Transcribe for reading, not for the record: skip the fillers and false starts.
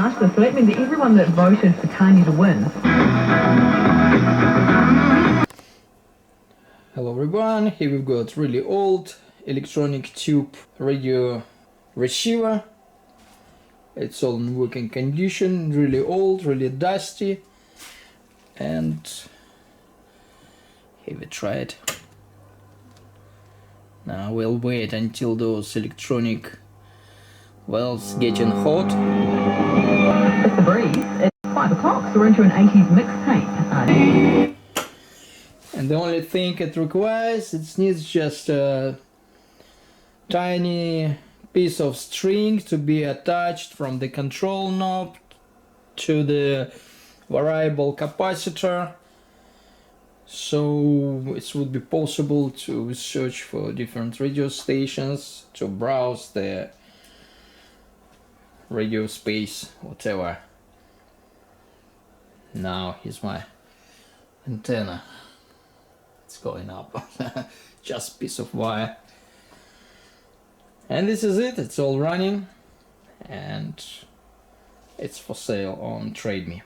faster, so that means that everyone that voted for Tanya to win. Hello everyone, here we've got really old electronic tube radio receiver. It's all in working condition, really old, really dusty, and here we try it. Now we'll wait until those electronic wells getting hot. It's the breeze. It's 5 o'clock, so we're into an 80s mixtape. And the only thing it requires, it needs just a tiny piece of string to be attached from the control knob to the variable capacitor, so it would be possible to search for different radio stations, to browse the radio space, whatever. Now here's my antenna. It's going up. Just a piece of wire. And this is it. It's all running, and it's for sale on TradeMe.